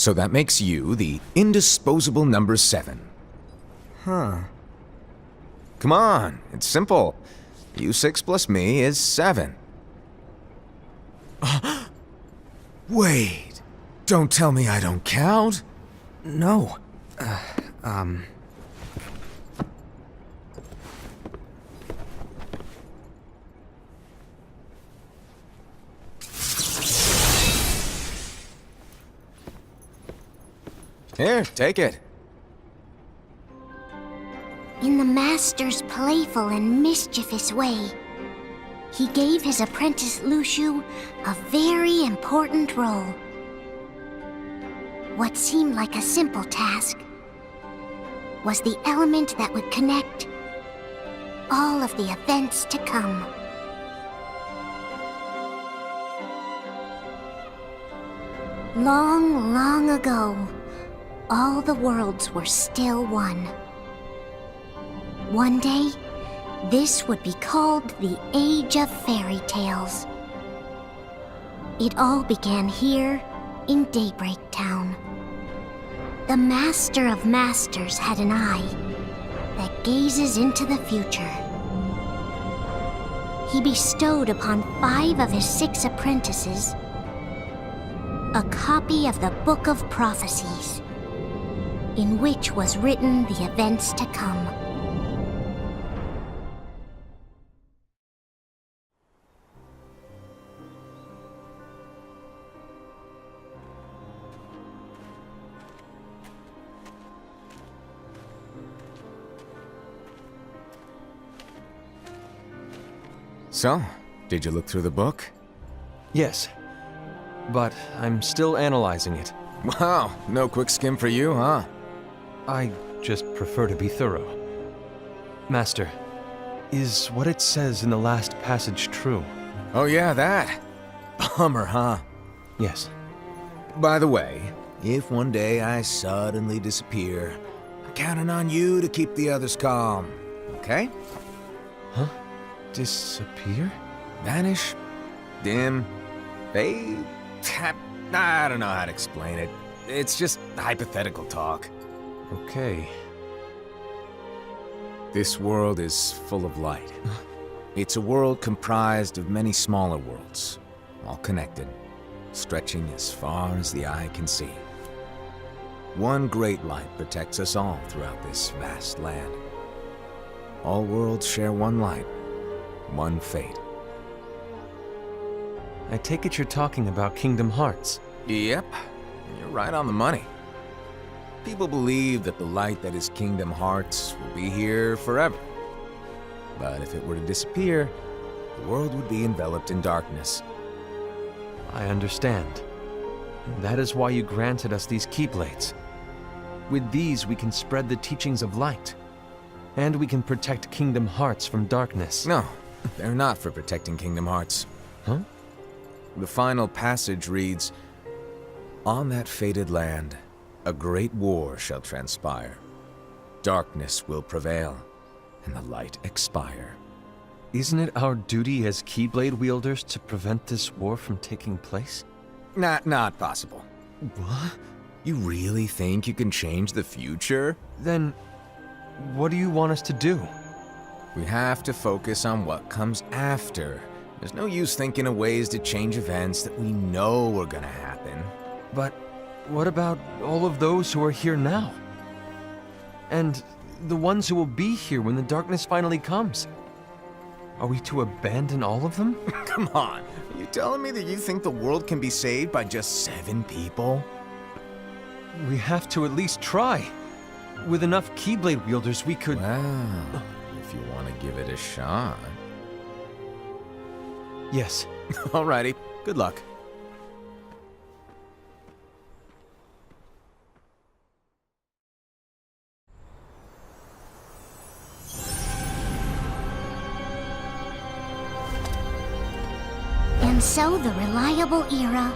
So that makes you the indisposable number 7. Huh. Come on, it's simple. You 6 plus me is 7. Wait, don't tell me I don't count. No. Here, take it. In the master's playful and mischievous way, he gave his apprentice Luciu a very important role. What seemed like a simple task was the element that would connect all of the events to come. Long, long ago, all the worlds were still one. One day, this would be called the Age of Fairy Tales. It all began here in Daybreak Town. The Master of Masters had an eye that gazes into the future. He bestowed upon 5 of his 6 apprentices a copy of the Book of Prophecies, in which was written the events to come. So, did you look through the book? Yes. But I'm still analyzing it. Wow, no quick skim for you, huh? I just prefer to be thorough. Master, is what it says in the last passage true? Oh yeah, that. Bummer, huh? Yes. By the way, if one day I suddenly disappear, I'm counting on you to keep the others calm, okay? Huh? Disappear? Vanish? Dim? Fade? I don't know how to explain it. It's just hypothetical talk. Okay. This world is full of light. It's a world comprised of many smaller worlds, all connected, stretching as far as the eye can see. One great light protects us all throughout this vast land. All worlds share one light, one fate. I take it you're talking about Kingdom Hearts. Yep, you're right on the money. People believe that the light that is Kingdom Hearts will be here forever. But if it were to disappear, the world would be enveloped in darkness. I understand. That is why you granted us these Keyblades. With these, we can spread the teachings of light. And we can protect Kingdom Hearts from darkness. No, they're not for protecting Kingdom Hearts. Huh? The final passage reads, "On that fated land, a great war shall transpire. Darkness will prevail, and the light expire." Isn't it our duty as Keyblade wielders to prevent this war from taking place? Not possible. What? You really think you can change the future? Then, what do you want us to do? We have to focus on what comes after. There's no use thinking of ways to change events that we know are gonna happen. But what about all of those who are here now? And the ones who will be here when the darkness finally comes? Are we to abandon all of them? Come on, are you telling me that you think the world can be saved by just 7 people? We have to at least try. With enough Keyblade wielders, we could... Well, if you want to give it a shot. Yes. Alrighty, good luck. And so the reliable Era,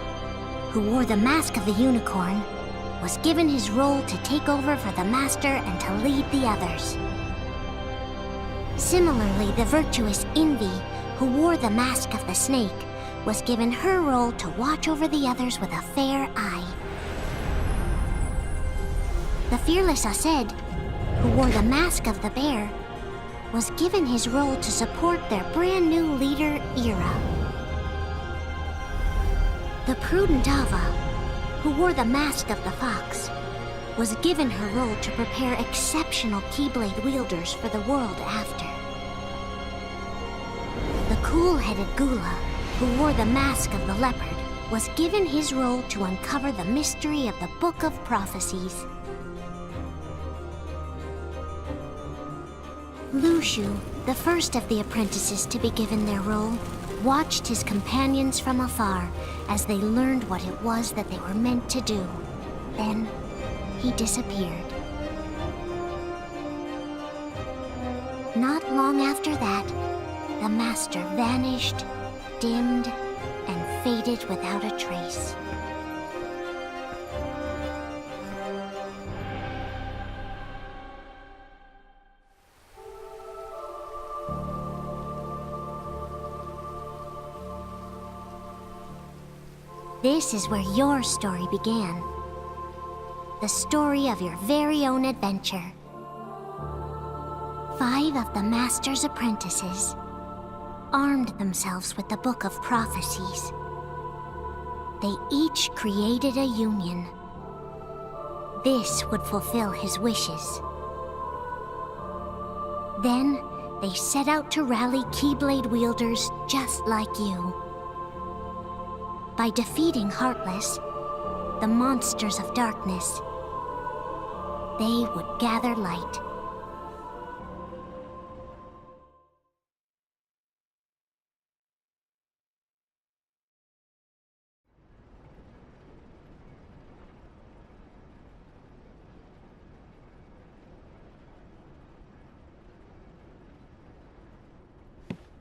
who wore the mask of the unicorn, was given his role to take over for the Master and to lead the others. Similarly, the virtuous Envy, who wore the mask of the snake, was given her role to watch over the others with a fair eye. The fearless Ased, who wore the mask of the bear, was given his role to support their brand new leader, Ira. The prudent Ava, who wore the mask of the fox, was given her role to prepare exceptional Keyblade wielders for the world after. The cool-headed Gula, who wore the mask of the leopard, was given his role to uncover the mystery of the Book of Prophecies. Lushu, the first of the apprentices to be given their role, watched his companions from afar as they learned what it was that they were meant to do. Then, he disappeared. Not long after that, the master vanished, dimmed, and faded without a trace. This is where your story began. The story of your very own adventure. 5 of the Master's apprentices armed themselves with the Book of Prophecies. They each created a union. This would fulfill his wishes. Then, they set out to rally Keyblade wielders just like you. By defeating Heartless, the monsters of darkness, they would gather light.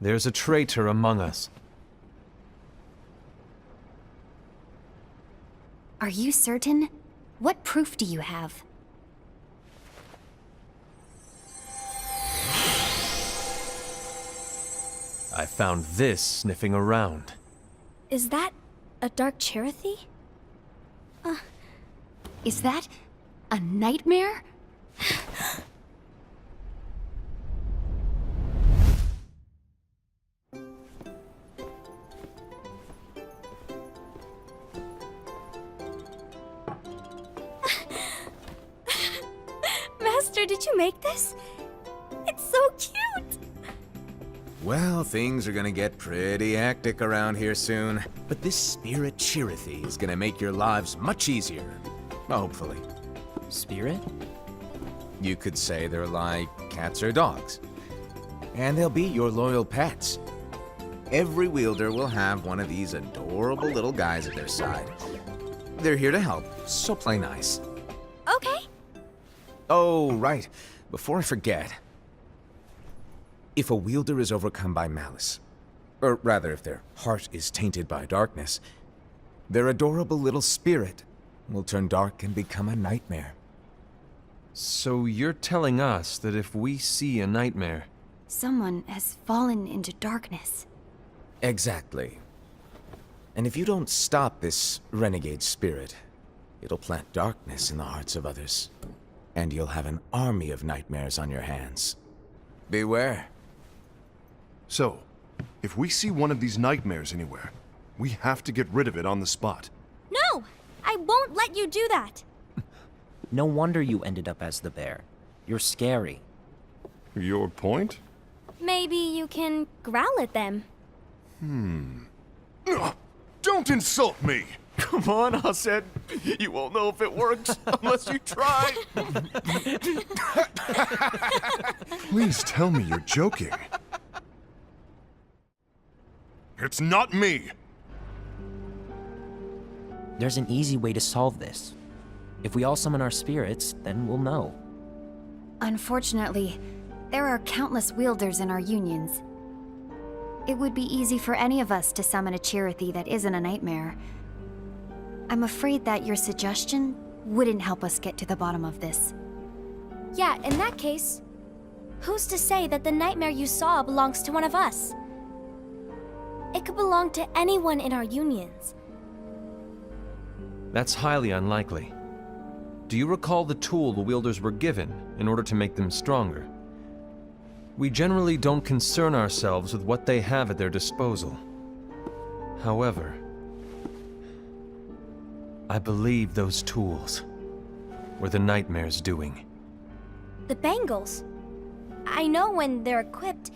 There's a traitor among us. Are you certain? What proof do you have? I found this sniffing around. Is that a dark Cherothy? Is that a nightmare? Master, did you make this? It's so cute! Well, things are gonna get pretty hectic around here soon. But this spirit Cherothy is gonna make your lives much easier. Hopefully. Spirit? You could say they're like cats or dogs. And they'll be your loyal pets. Every wielder will have one of these adorable little guys at their side. They're here to help, so play nice. Okay. Oh, right. Before I forget. If a wielder is overcome by malice, or rather if their heart is tainted by darkness, their adorable little spirit will turn dark and become a nightmare. So you're telling us that if we see a nightmare... Someone has fallen into darkness. Exactly. And if you don't stop this renegade spirit, it'll plant darkness in the hearts of others. And you'll have an army of nightmares on your hands. Beware. So, if we see one of these nightmares anywhere, we have to get rid of it on the spot. No! I won't let you do that! No wonder you ended up as the bear. You're scary. Your point? Maybe you can growl at them. Ugh, don't insult me! Come on, Ased. You won't know if it works unless you try. Please tell me you're joking. It's not me! There's an easy way to solve this. If we all summon our spirits, then we'll know. Unfortunately, there are countless wielders in our unions. It would be easy for any of us to summon a Cherothy that isn't a nightmare. I'm afraid that your suggestion wouldn't help us get to the bottom of this. Yeah, in that case, who's to say that the nightmare you saw belongs to one of us? It could belong to anyone in our unions. That's highly unlikely. Do you recall the tool the wielders were given in order to make them stronger? We generally don't concern ourselves with what they have at their disposal. However, I believe those tools were the Nightmare's doing. The bangles. I know when they're equipped,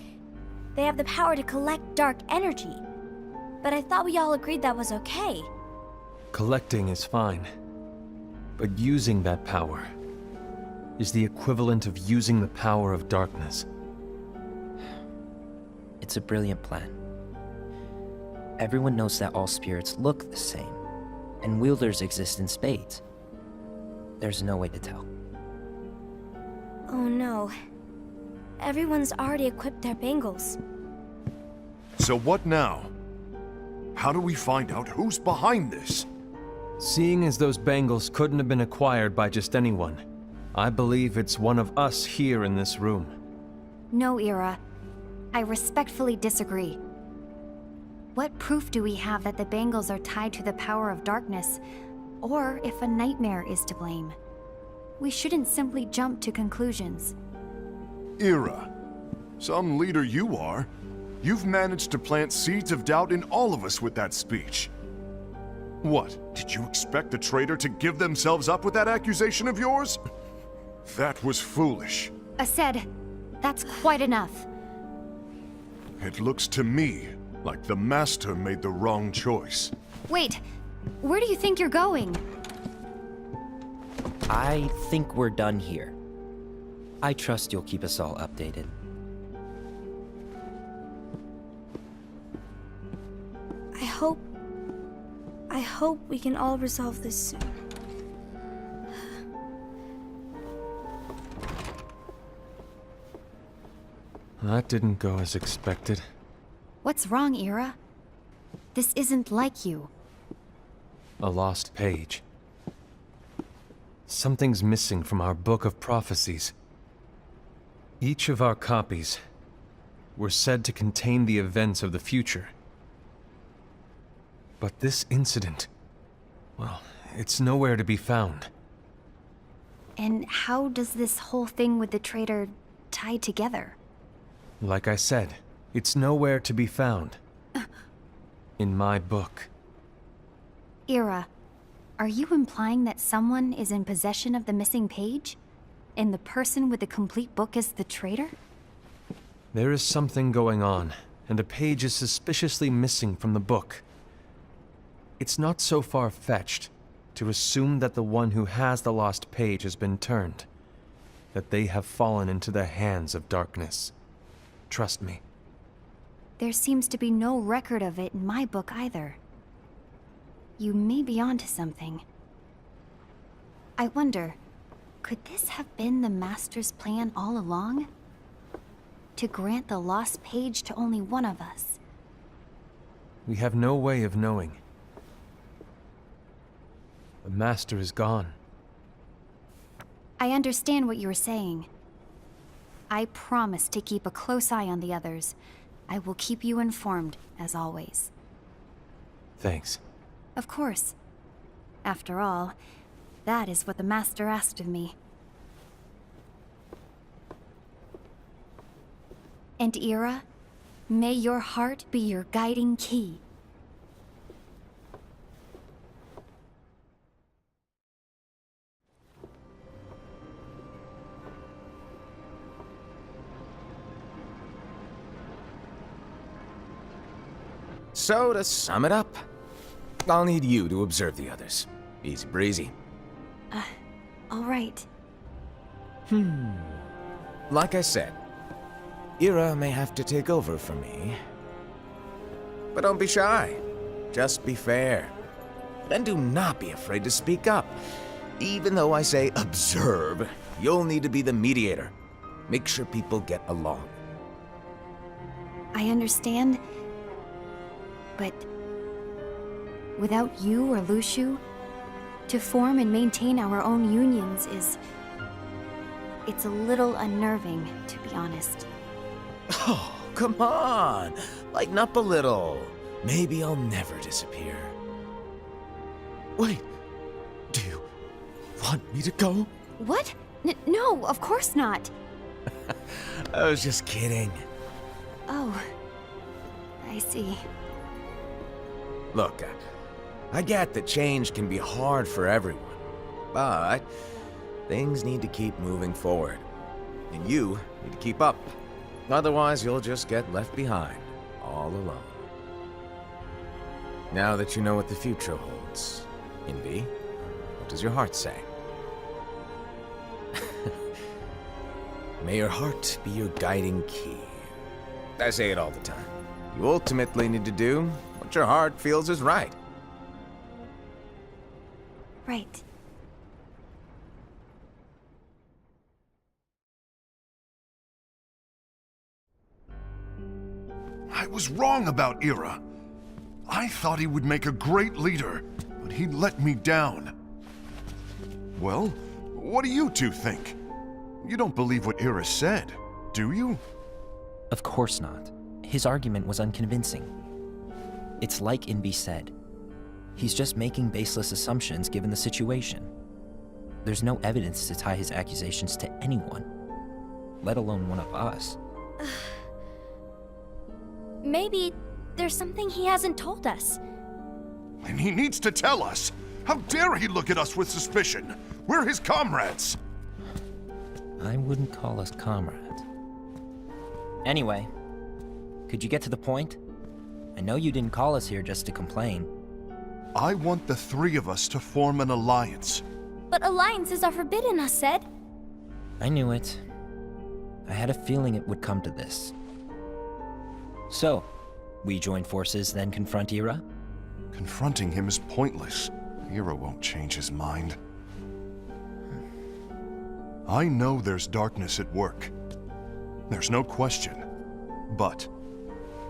they have the power to collect dark energy. But I thought we all agreed that was okay. Collecting is fine, but using that power is the equivalent of using the power of darkness. It's a brilliant plan. Everyone knows that all spirits look the same, and wielders exist in spades. There's no way to tell. Oh no. Everyone's already equipped their bangles. So what now? How do we find out who's behind this? Seeing as those bangles couldn't have been acquired by just anyone, I believe it's one of us here in this room. No, Ira. I respectfully disagree. What proof do we have that the bangles are tied to the power of darkness, or if a nightmare is to blame? We shouldn't simply jump to conclusions. Ira, some leader you are. You've managed to plant seeds of doubt in all of us with that speech. What, did you expect the traitor to give themselves up with that accusation of yours? That was foolish. Ased, that's quite enough. It looks to me like the Master made the wrong choice. Wait, where do you think you're going? I think we're done here. I trust you'll keep us all updated. I hope we can all resolve this soon. That didn't go as expected. What's wrong, Ira? This isn't like you. A lost page. Something's missing from our book of prophecies. Each of our copies were said to contain the events of the future. But this incident, well, it's nowhere to be found. And how does this whole thing with the traitor tie together? Like I said, it's nowhere to be found. In my book. Ira, are you implying that someone is in possession of the missing page? And the person with the complete book is the traitor? There is something going on, and a page is suspiciously missing from the book. It's not so far-fetched to assume that the one who has the lost page has been turned, that they have fallen into the hands of darkness. Trust me. There seems to be no record of it in my book either. You may be onto something. I wonder, could this have been the Master's plan all along? To grant the lost page to only one of us? We have no way of knowing. The Master is gone. I understand what you were saying. I promise to keep a close eye on the others. I will keep you informed, as always. Thanks. Of course. After all, that is what the Master asked of me. And Ira, may your heart be your guiding key. So, to sum it up, I'll need you to observe the others. Easy breezy. All right. Like I said, Ira may have to take over for me. But don't be shy. Just be fair. And do not be afraid to speak up. Even though I say observe, you'll need to be the mediator. Make sure people get along. I understand. But without you or Luciu, to form and maintain our own unions it's a little unnerving, to be honest. Oh, come on! Lighten up a little. Maybe I'll never disappear. Wait, do you want me to go? What? No, of course not. I was just kidding. Oh, I see. Look, I get that change can be hard for everyone, but things need to keep moving forward. And you need to keep up. Otherwise, you'll just get left behind, all alone. Now that you know what the future holds, Envy, what does your heart say? May your heart be your guiding key. I say it all the time. You ultimately need to do what your heart feels is right. Right. I was wrong about Ira. I thought he would make a great leader, but he let me down. Well, what do you two think? You don't believe what Ira said, do you? Of course not. His argument was unconvincing. It's like Invi said. He's just making baseless assumptions given the situation. There's no evidence to tie his accusations to anyone, let alone one of us. Maybe there's something he hasn't told us. And he needs to tell us. How dare he look at us with suspicion? We're his comrades. I wouldn't call us comrades. Anyway, could you get to the point? I know you didn't call us here just to complain. I want the three of us to form an alliance. But alliances are forbidden, us said. I knew it. I had a feeling it would come to this. So, we join forces, then confront Ira? Confronting him is pointless. Ira won't change his mind. I know there's darkness at work. There's no question. But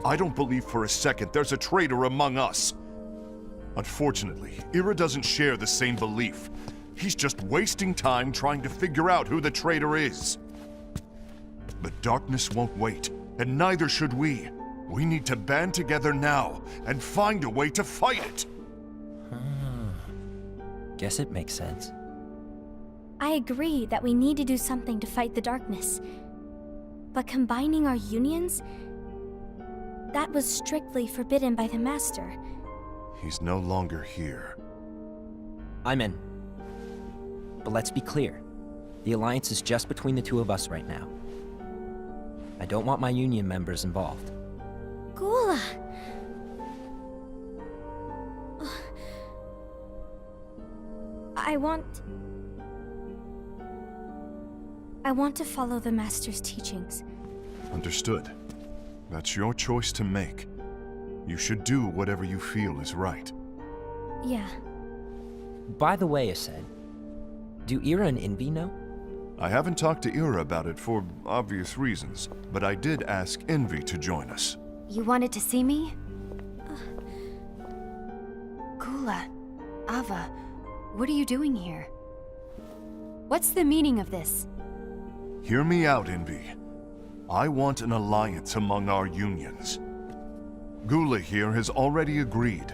I don't believe for a second there's a traitor among us. Unfortunately, Ira doesn't share the same belief. He's just wasting time trying to figure out who the traitor is. But darkness won't wait, and neither should we. We need to band together now and find a way to fight it. Guess it makes sense. I agree that we need to do something to fight the darkness. But combining our unions? That was strictly forbidden by the Master. He's no longer here. I'm in. But let's be clear. The alliance is just between the two of us right now. I don't want my union members involved. Gula! I want to follow the Master's teachings. Understood. That's your choice to make. You should do whatever you feel is right. Yeah. By the way, Ased, do Ira and Invi know? I haven't talked to Ira about it for obvious reasons, but I did ask Envy to join us. You wanted to see me? Gula, Ava, what are you doing here? What's the meaning of this? Hear me out, Envy. I want an alliance among our unions. Gula here has already agreed.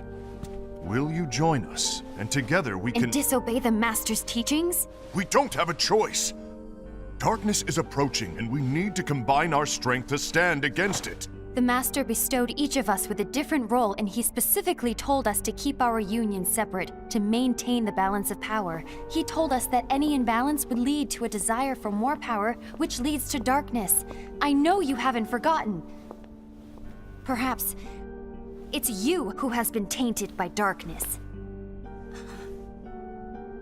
Will you join us? And together we can— And disobey the Master's teachings? We don't have a choice! Darkness is approaching, and we need to combine our strength to stand against it. The Master bestowed each of us with a different role, and he specifically told us to keep our union separate, to maintain the balance of power. He told us that any imbalance would lead to a desire for more power, which leads to darkness. I know you haven't forgotten. Perhaps it's you who has been tainted by darkness.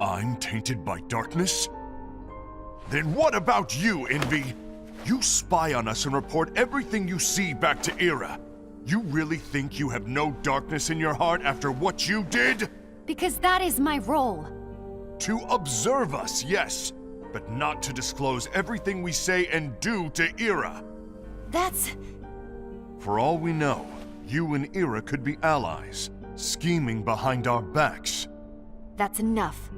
I'm tainted by darkness? Then what about you, Envy? You spy on us and report everything you see back to Ira. You really think you have no darkness in your heart after what you did? Because that is my role. To observe us, yes, but not to disclose everything we say and do to Ira. That's... For all we know, you and Ira could be allies, scheming behind our backs. that's enough.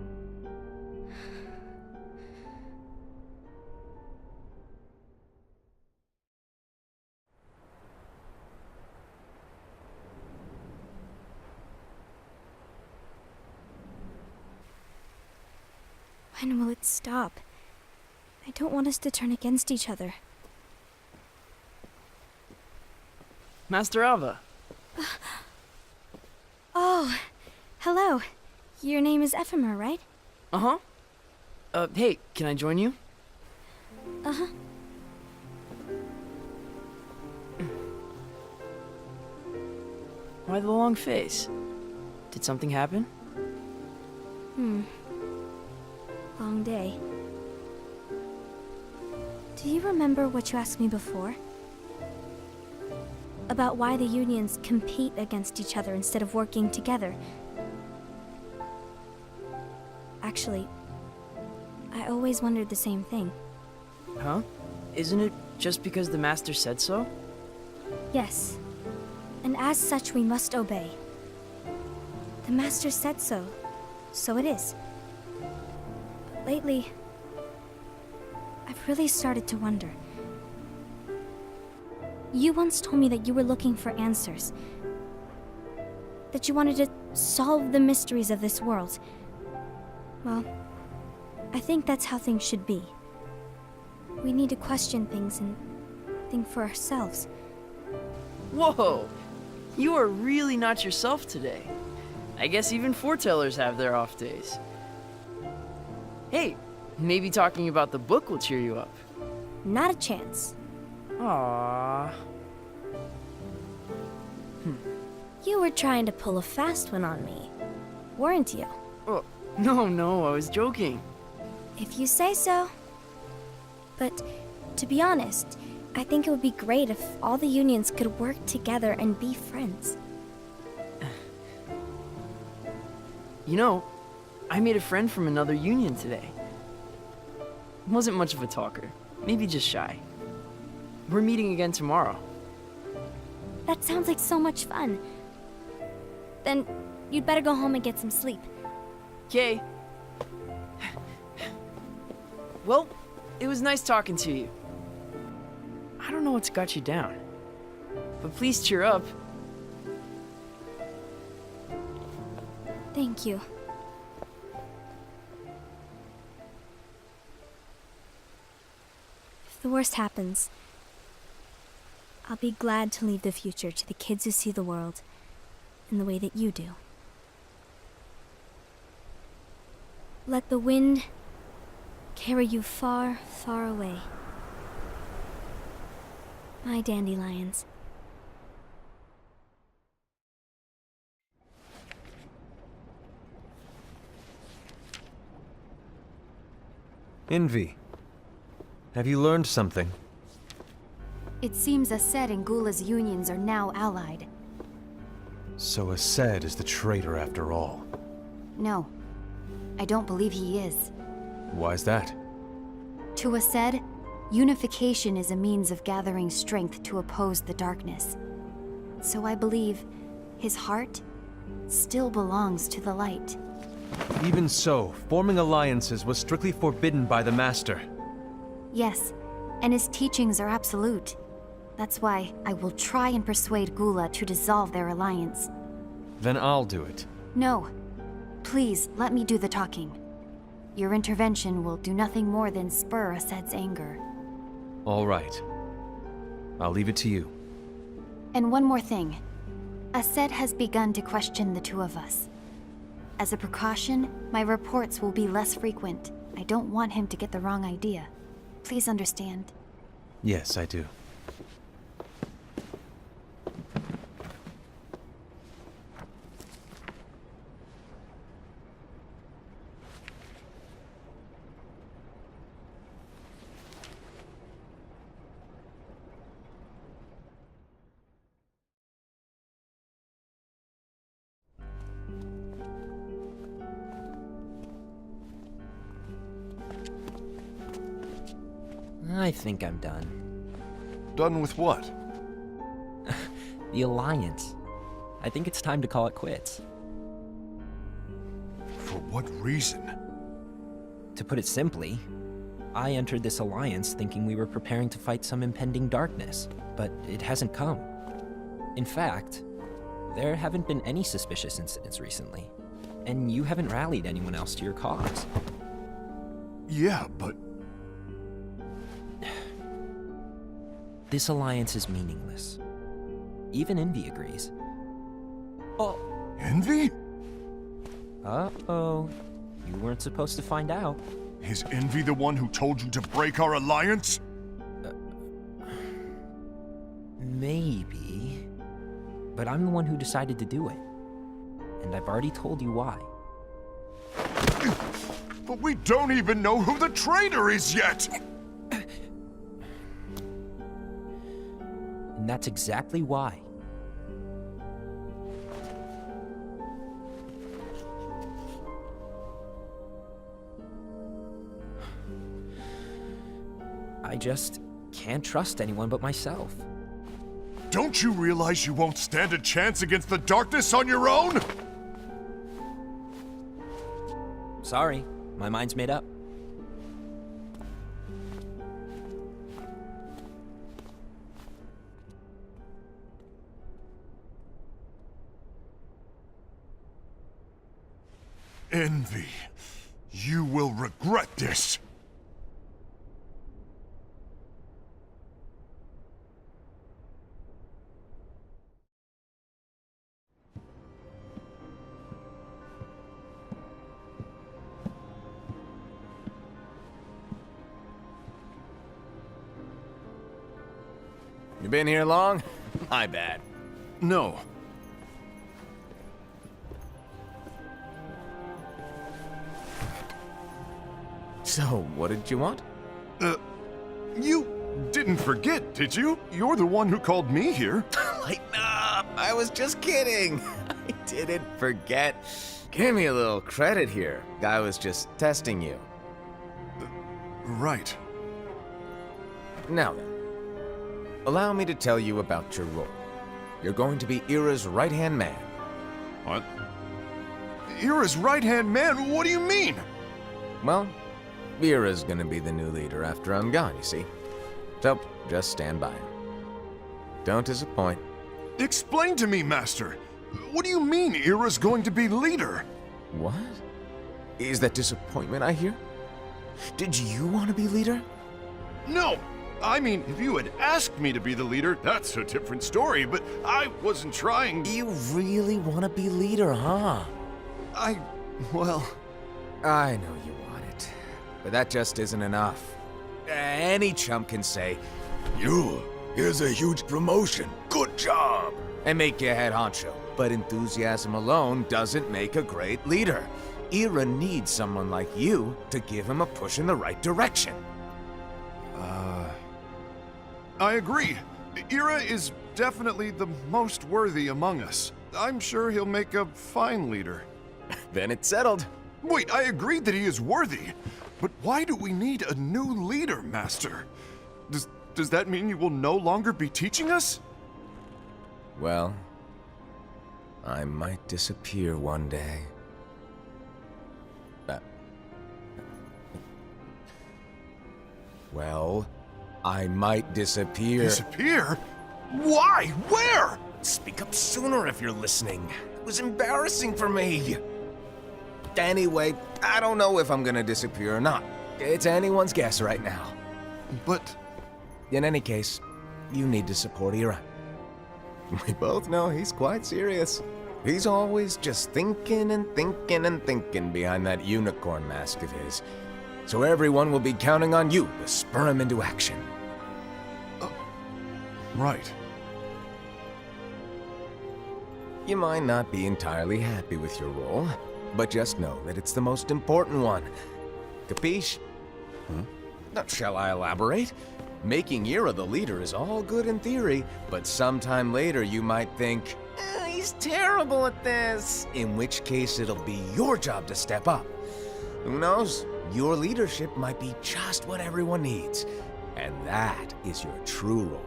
When will it stop? I don't want us to turn against each other. Master Alva. Oh, hello. Your name is Ephemer, right? Uh-huh. Hey, can I join you? Uh-huh. Why the long face? Did something happen? Long day. Do you remember what you asked me before? About why the unions compete against each other instead of working together. Actually, I always wondered the same thing. Huh? Isn't it just because the Master said so? Yes. And as such, we must obey. The Master said so, so it is. But lately, I've really started to wonder. You once told me that you were looking for answers. That you wanted to solve the mysteries of this world. Well, I think that's how things should be. We need to question things and think for ourselves. Whoa! You are really not yourself today. I guess even foretellers have their off days. Hey, maybe talking about the book will cheer you up. Not a chance. Aww. You were trying to pull a fast one on me, weren't you? Oh, no, I was joking. If you say so. But, to be honest, I think it would be great if all the unions could work together and be friends. You know, I made a friend from another union today. Wasn't much of a talker, maybe just shy. We're meeting again tomorrow. That sounds like so much fun. Then, you'd better go home and get some sleep. Okay. Well, it was nice talking to you. I don't know what's got you down, but please cheer up. Thank you. If the worst happens, I'll be glad to leave the future to the kids who see the world in the way that you do. Let the wind carry you far, far away. My dandelions. Envy. Have you learned something? It seems Ased and Gula's unions are now allied. So Ased is the traitor after all. No, I don't believe he is. Why's that? To Ased, unification is a means of gathering strength to oppose the darkness. So I believe his heart still belongs to the light. Even so, forming alliances was strictly forbidden by the Master. Yes, and his teachings are absolute. That's why I will try and persuade Gula to dissolve their alliance. Then I'll do it. No. Please, let me do the talking. Your intervention will do nothing more than spur Ased's anger. All right. I'll leave it to you. And one more thing. Ased has begun to question the two of us. As a precaution, my reports will be less frequent. I don't want him to get the wrong idea. Please understand. Yes, I do. I think I'm done. Done with what? The Alliance. I think it's time to call it quits. For what reason? To put it simply, I entered this alliance thinking we were preparing to fight some impending darkness, but it hasn't come. In fact, there haven't been any suspicious incidents recently, and you haven't rallied anyone else to your cause. Yeah, but This alliance is meaningless. Even Envy agrees. Oh. Envy? Uh-oh. You weren't supposed to find out. Is Envy the one who told you to break our alliance? Maybe. But I'm the one who decided to do it. And I've already told you why. But we don't even know who the traitor is yet! And that's exactly why. I just can't trust anyone but myself. Don't you realize you won't stand a chance against the darkness on your own? Sorry, my mind's made up. Envy, you will regret this. You been here long? My bad. No. So, what did you want? You didn't forget, did you? You're the one who called me here. Lighten up! I was just kidding. I didn't forget. Give me a little credit here. I was just testing you. Right. Now then, allow me to tell you about your role. You're going to be Ira's right-hand man. What? Ira's right-hand man? What do you mean? Well, Ira's gonna be the new leader after I'm gone, you see. So, just stand by. Don't disappoint. Explain to me, Master. What do you mean Ira's going to be leader? What? Is that disappointment I hear? Did you want to be leader? No! I mean, if you had asked me to be the leader, that's a different story, but I wasn't trying. You really want to be leader, huh? Well... I know you want it, but that just isn't enough. Any chump can say, here's a huge promotion, good job, and make you head honcho. But enthusiasm alone doesn't make a great leader. Ira needs someone like you to give him a push in the right direction. I agree. Ira is definitely the most worthy among us. I'm sure he'll make a fine leader. Then it's settled. Wait, I agreed that he is worthy. But why do we need a new leader, Master? Does that mean you will no longer be teaching us? Well, I might disappear one day. Well, I might disappear. Disappear? Why? Where? Speak up sooner if you're listening. It was embarrassing for me. Anyway, I don't know if I'm gonna disappear or not. It's anyone's guess right now. But... In any case, you need to support Ira. We both know he's quite serious. He's always just thinking and thinking and thinking behind that unicorn mask of his. So everyone will be counting on you to spur him into action. Right. You might not be entirely happy with your role, but just know that it's the most important one. Capiche? Now, shall I elaborate? Making Ira the leader is all good in theory, but sometime later you might think, he's terrible at this. In which case it'll be your job to step up. Who knows? Your leadership might be just what everyone needs. And that is your true role.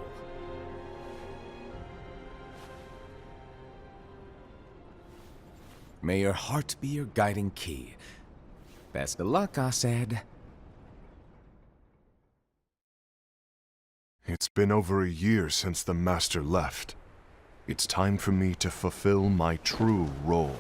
May your heart be your guiding key. Best of luck, I said. It's been over a year since the Master left. It's time for me to fulfill my true role.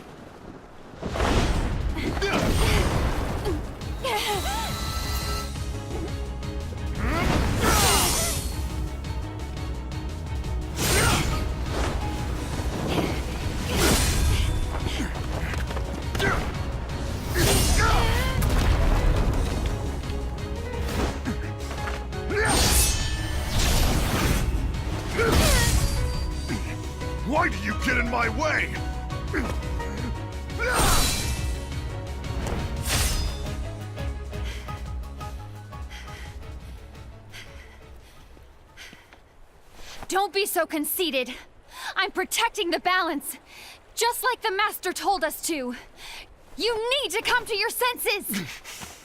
Why do you get in my way? Don't be so conceited. I'm protecting the balance, just like the Master told us to. You need to come to your senses!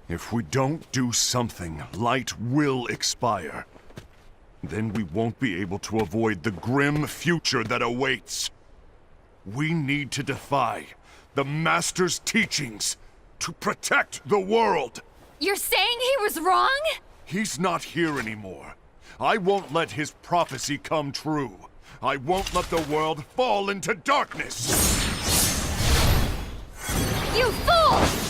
If we don't do something, light will expire. Then we won't be able to avoid the grim future that awaits. We need to defy the Master's teachings to protect the world. You're saying he was wrong? He's not here anymore. I won't let his prophecy come true. I won't let the world fall into darkness. You fool!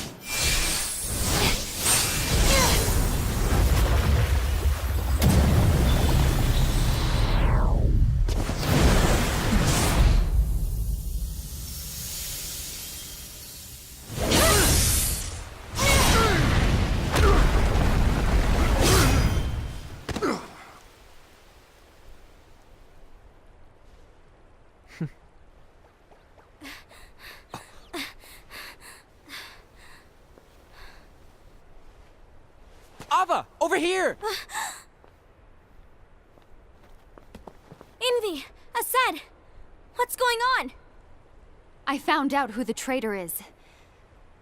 Ava, over here! Envy! Assad! What's going on? I found out who the traitor is.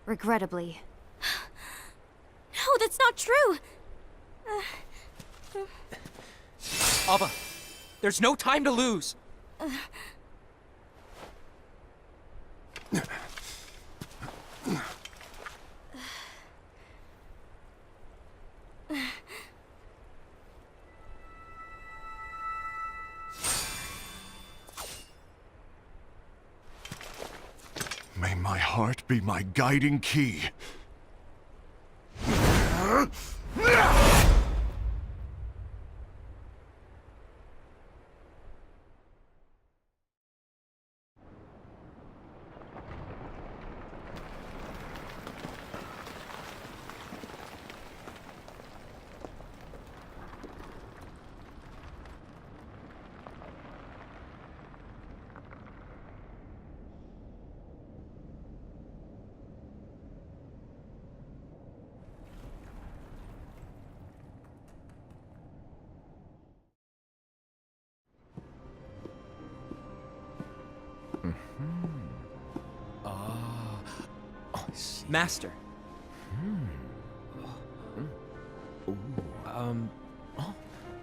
Regrettably. No, that's not true! Ava, there's no time to lose. May my heart be my guiding key. Master.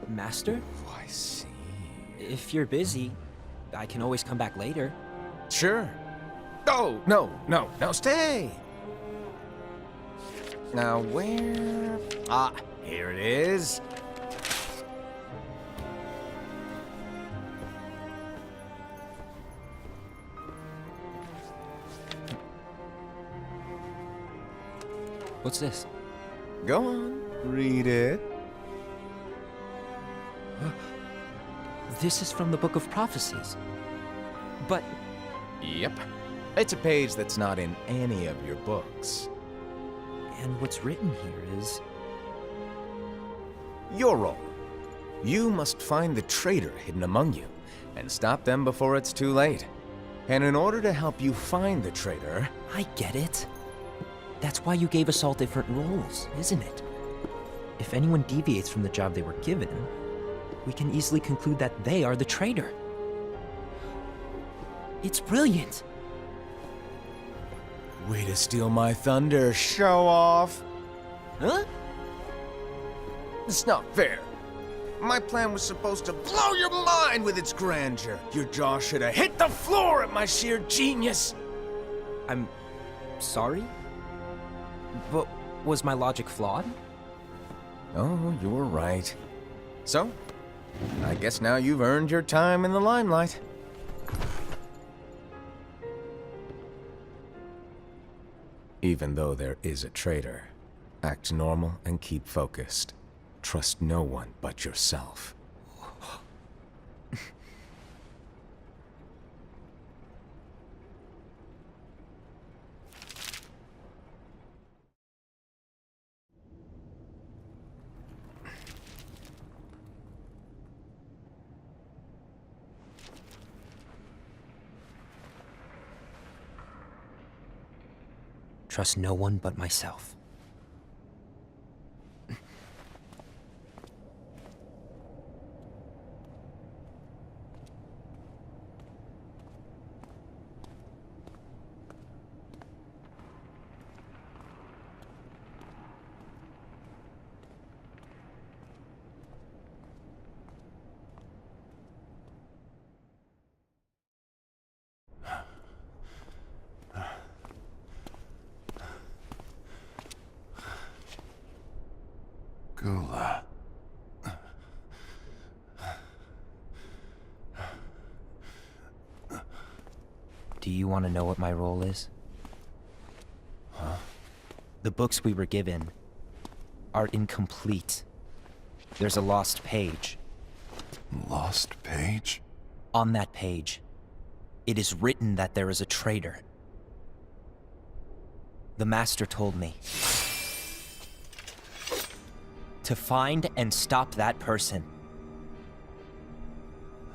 Master? Oh, I see. If you're busy, I can always come back later. Sure. Oh, no, stay! Now, where... Ah, here it is. What's this? Go on, read it. This is from the Book of Prophecies. But Yep. It's a page that's not in any of your books. and what's written here is... Your role. You must find the traitor hidden among you, and stop them before it's too late. And in order to help you find the traitor... I get it. That's why you gave us all different roles, isn't it? If anyone deviates from the job they were given, we can easily conclude that they are the traitor. It's brilliant. Way to steal my thunder, show off! Huh? It's not fair. My plan was supposed to blow your mind with its grandeur. Your jaw should have hit the floor at my sheer genius. I'm sorry? But was my logic flawed? Oh, you were right. So, I guess now you've earned your time in the limelight. Even though there is a traitor, act normal and keep focused. Trust no one but yourself. trust no one but myself. Gula. Do you want to know what my role is? Huh? The books we were given are incomplete. There's a lost page. Lost page? On that page, it is written that there is a traitor. The Master told me to find and stop that person.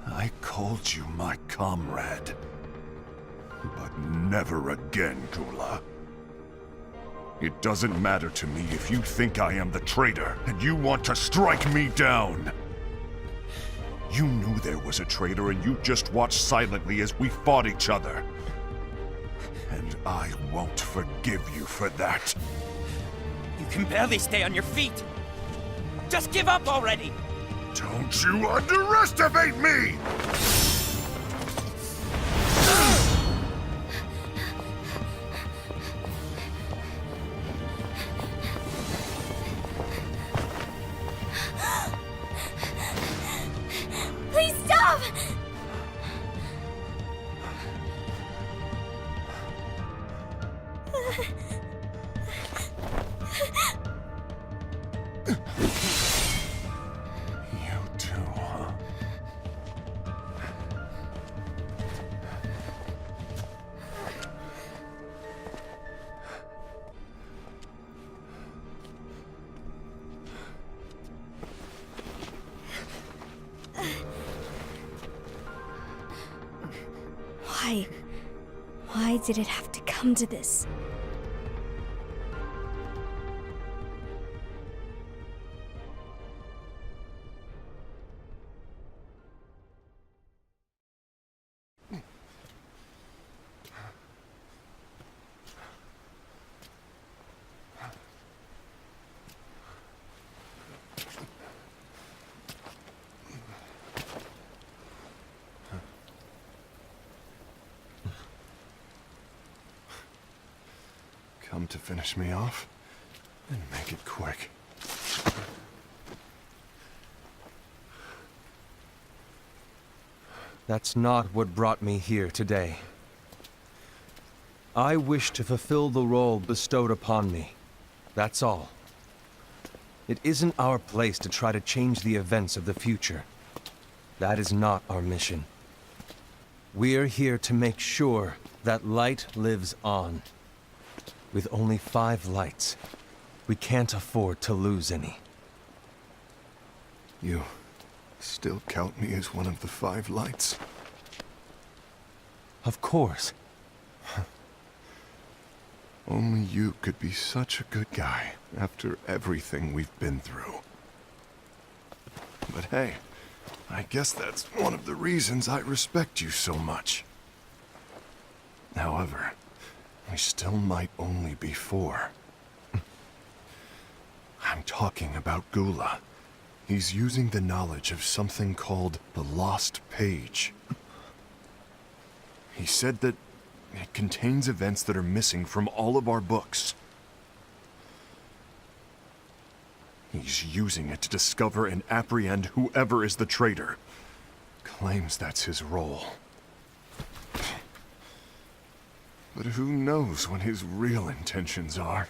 I called you my comrade. But never again, Gula. It doesn't matter to me if you think I am the traitor, and you want to strike me down. You knew there was a traitor, and you just watched silently as we fought each other. And I won't forgive you for that. You can barely stay on your feet. Just give up already! Don't you underestimate me! Please stop! You too, huh? Why? Why did it have to come to this? Come to finish me off? And make it quick. That's not what brought me here today. I wish to fulfill the role bestowed upon me. That's all. It isn't our place to try to change the events of the future. That is not our mission. We're here to make sure that light lives on. With only 5 lights, we can't afford to lose any. You still count me as one of the 5 lights? Of course. Only you could be such a good guy after everything we've been through. But hey, I guess that's one of the reasons I respect you so much. However, we still might only be 4. I'm talking about Gula. He's using the knowledge of something called the Lost Page. He said that it contains events that are missing from all of our books. He's using it to discover and apprehend whoever is the traitor. Claims that's his role. But who knows what his real intentions are?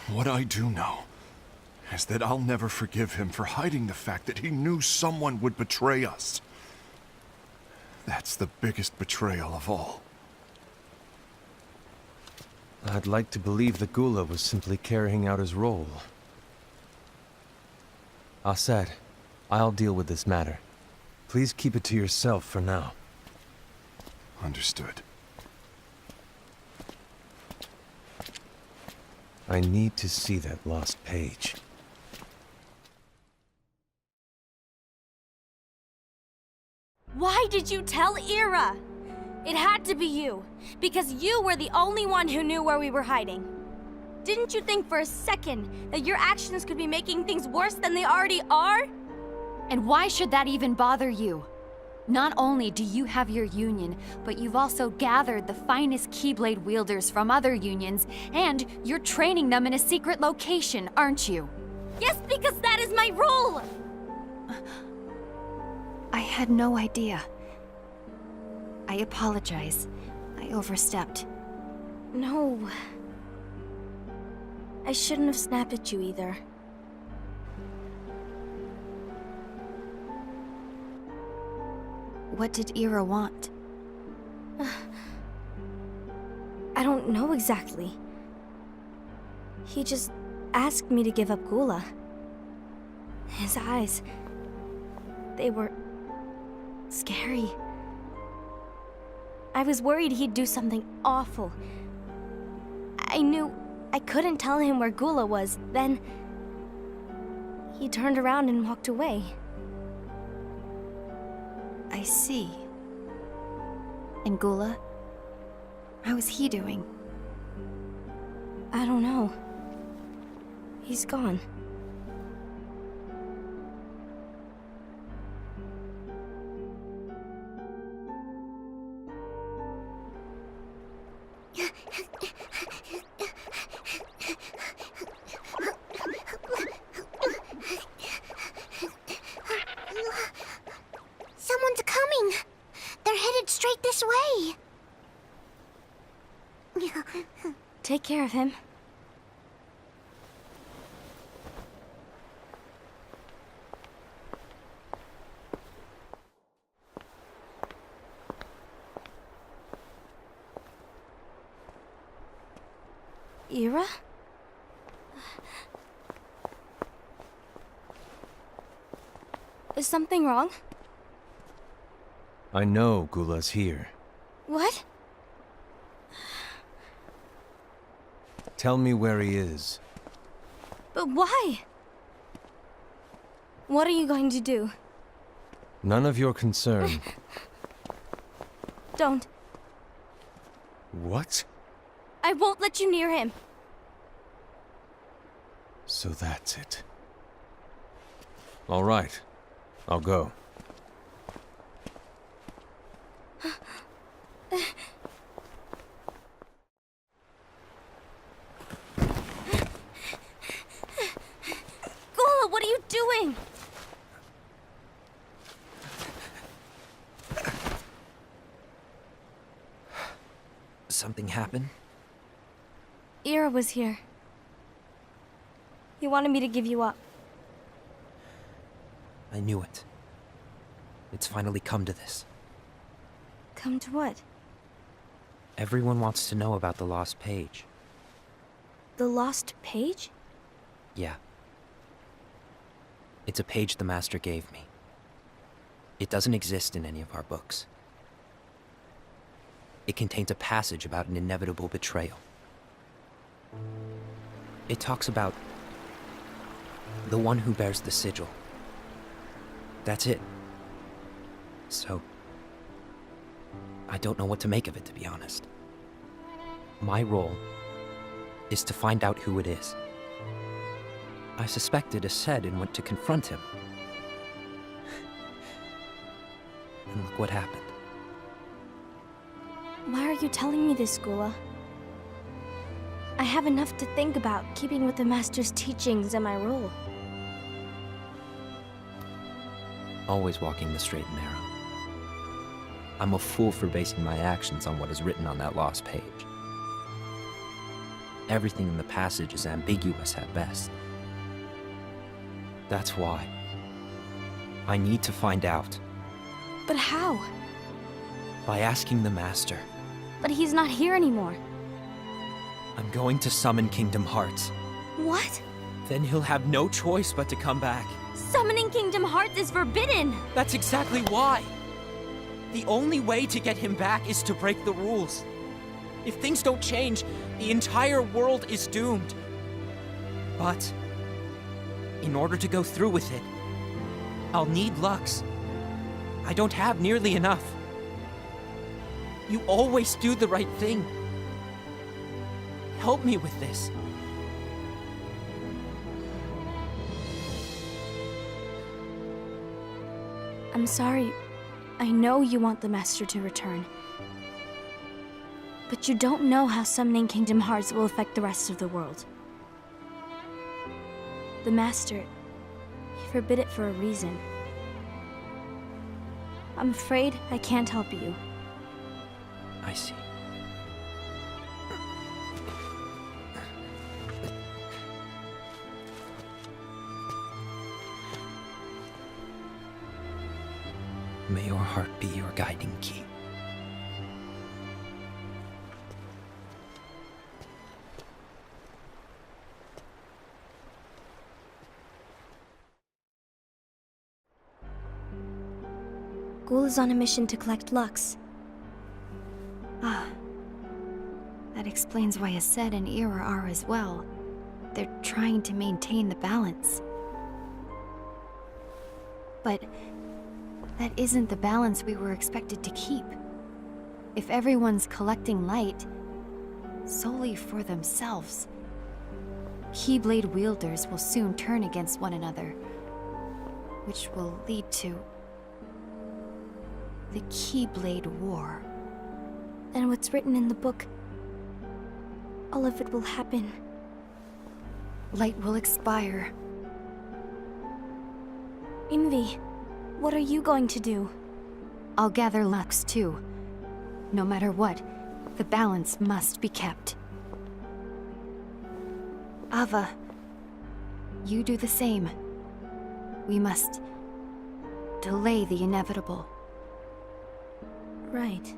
What I do know is that I'll never forgive him for hiding the fact that he knew someone would betray us. That's the biggest betrayal of all. I'd like to believe that Gula was simply carrying out his role. Aset, I'll deal with this matter. Please keep it to yourself for now. Understood. I need to see that lost page. Why did you tell Ira? It had to be you, because you were the only one who knew where we were hiding. Didn't you think for a second that your actions could be making things worse than they already are? And why should that even bother you? Not only do you have your union, but you've also gathered the finest Keyblade wielders from other unions, and you're training them in a secret location, aren't you? Yes, because that is my role! I had no idea. I apologize. I overstepped. No. I shouldn't have snapped at you either. What did Ira want? I don't know exactly. He just asked me to give up Gula. His eyes... they were... scary. I was worried he'd do something awful. I knew I couldn't tell him where Gula was. Then... he turned around and walked away. I see. And Gula? How is he doing? I don't know. He's gone. Someone's coming! They're headed straight this way! Take care of him. Ira? Is something wrong? I know Gula's here. What? Tell me where he is. But why? What are you going to do? None of your concern. Don't. What? I won't let you near him. So that's it. All right. I'll go. Gula, what are you doing? Something happened? Ira was here. He wanted me to give you up. I knew it. It's finally come to this. Come to what? Everyone wants to know about the lost page. The lost page? Yeah. It's a page the Master gave me. It doesn't exist in any of our books. It contains a passage about an inevitable betrayal. It talks about the one who bears the sigil. That's it. So, I don't know what to make of it, to be honest. My role is to find out who it is. I suspected a Sed and went to confront him. And look what happened. Why are you telling me this, Gula? I have enough to think about, keeping with the Master's teachings and my role. Always walking the straight and narrow. I'm a fool for basing my actions on what is written on that lost page. Everything in the passage is ambiguous at best. That's why. I need to find out. But how? By asking the Master. But he's not here anymore. I'm going to summon Kingdom Hearts. What? Then he'll have no choice but to come back. Summoning Kingdom Hearts is forbidden! That's exactly why! The only way to get him back is to break the rules. If things don't change, the entire world is doomed. But in order to go through with it, I'll need Lux. I don't have nearly enough. You always do the right thing. Help me with this. I'm sorry. I know you want the Master to return. But you don't know how summoning Kingdom Hearts will affect the rest of the world. The Master, he forbid it for a reason. I'm afraid I can't help you. I see. May your heart be your guiding key. Ghoul is on a mission to collect Lux. Ah. That explains why Aced and Ira are as well. They're trying to maintain the balance. But that isn't the balance we were expected to keep. If everyone's collecting light solely for themselves, Keyblade wielders will soon turn against one another, which will lead to the Keyblade War. And what's written in the book, all of it will happen. Light will expire. Envy, what are you going to do? I'll gather Lux too. No matter what, the balance must be kept. Ava, you do the same. We must delay the inevitable. Right.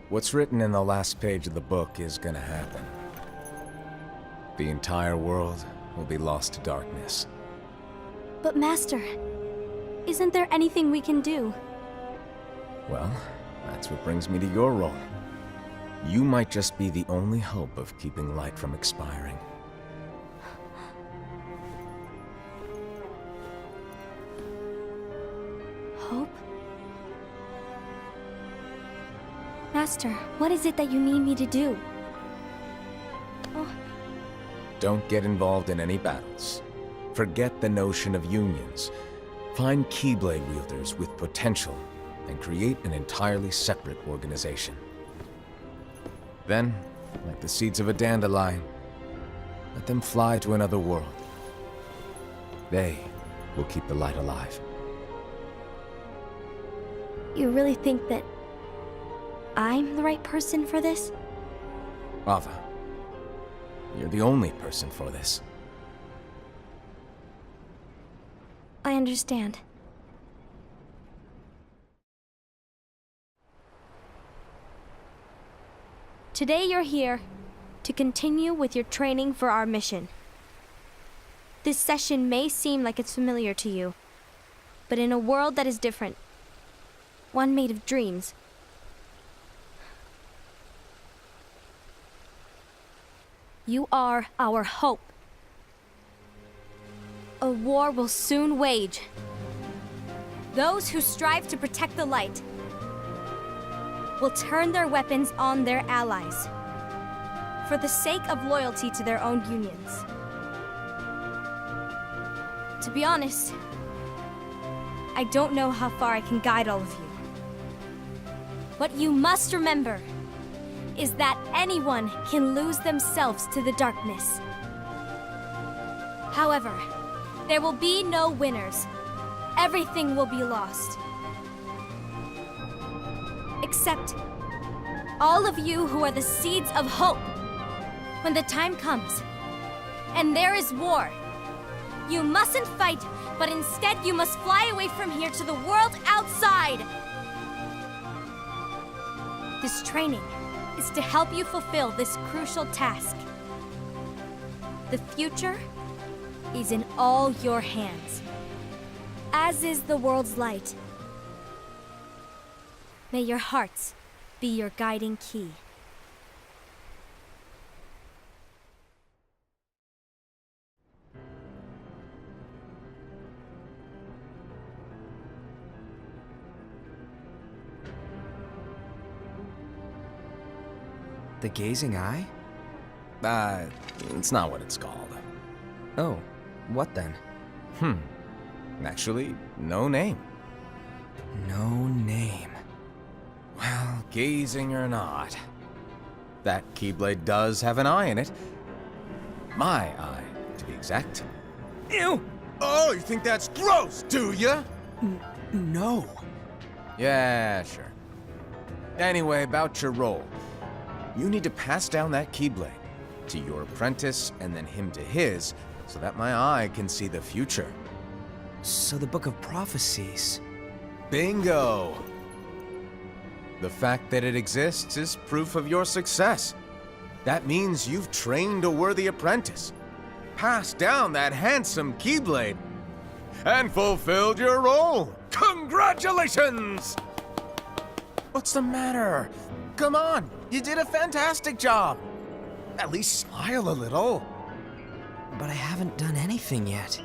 What's written in the last page of the book is gonna happen. The entire world will be lost to darkness. But Master, isn't there anything we can do? Well, that's what brings me to your role. You might just be the only hope of keeping light from expiring. Hope? Master, what is it that you need me to do? Oh, Don't get involved in any battles. Forget the notion of unions. Find Keyblade wielders with potential and create an entirely separate organization. Then, like the seeds of a dandelion, let them fly to another world. They will keep the light alive. you really think that I'm the right person for this? Ava, you're the only person for this. I understand. Today you're here to continue with your training for our mission. This session may seem like it's familiar to you, but in a world that is different, one made of dreams, you are our hope. A war will soon wage. Those who strive to protect the light will turn their weapons on their allies for the sake of loyalty to their own unions. To be honest, I don't know how far I can guide all of you. But you must remember is that anyone can lose themselves to the darkness. However, there will be no winners. Everything will be lost. Except all of you who are the seeds of hope. When the time comes, and there is war, you mustn't fight, but instead you must fly away from here to the world outside. This training is to help you fulfill this crucial task. The future is in all your hands, as is the world's light. May your hearts be your guiding key. The gazing eye? It's not what it's called. Oh, what then? Actually, no name. No name. Well, gazing or not, that Keyblade does have an eye in it. My eye, to be exact. Ew! Oh, you think that's gross, do ya? No. Yeah, sure. Anyway, about your role. You need to pass down that Keyblade to your apprentice and then him to his, so that my eye can see the future. So the Book of Prophecies. Bingo! The fact that it exists is proof of your success. That means you've trained a worthy apprentice, passed down that handsome Keyblade, and fulfilled your role. Congratulations! What's the matter? Come on, you did a fantastic job. At least smile a little. But I haven't done anything yet.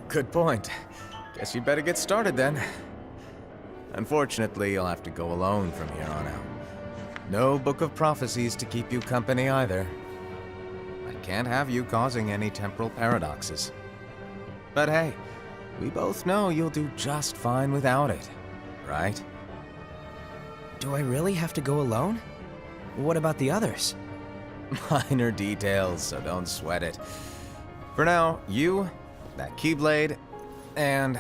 Good point. Guess you better get started then. Unfortunately, you'll have to go alone from here on out. No Book of Prophecies to keep you company either. I can't have you causing any temporal paradoxes. But hey, we both know you'll do just fine without it, right? Do I really have to go alone? What about the others? Minor details, so don't sweat it. For now, you, that Keyblade, and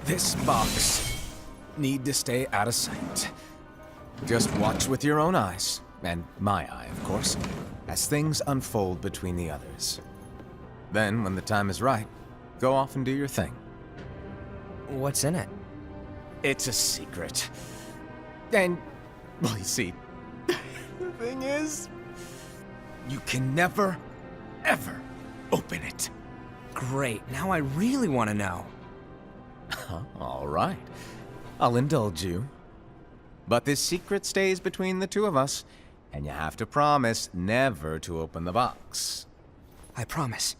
this box need to stay out of sight. Just watch with your own eyes, and my eye, of course, as things unfold between the others. Then, when the time is right, go off and do your thing. What's in it? It's a secret. And, well, you see, the thing is, you can never, ever open it. Great, now I really want to know. All right. I'll indulge you. But this secret stays between the two of us, and you have to promise never to open the box. I promise.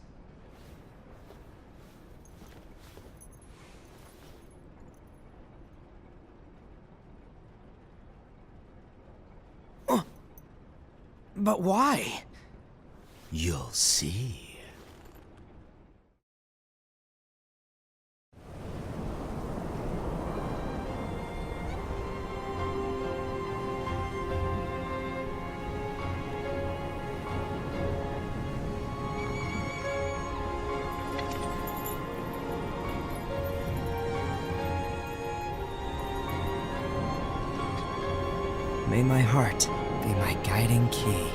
But why? You'll see. May my heart be my guiding key.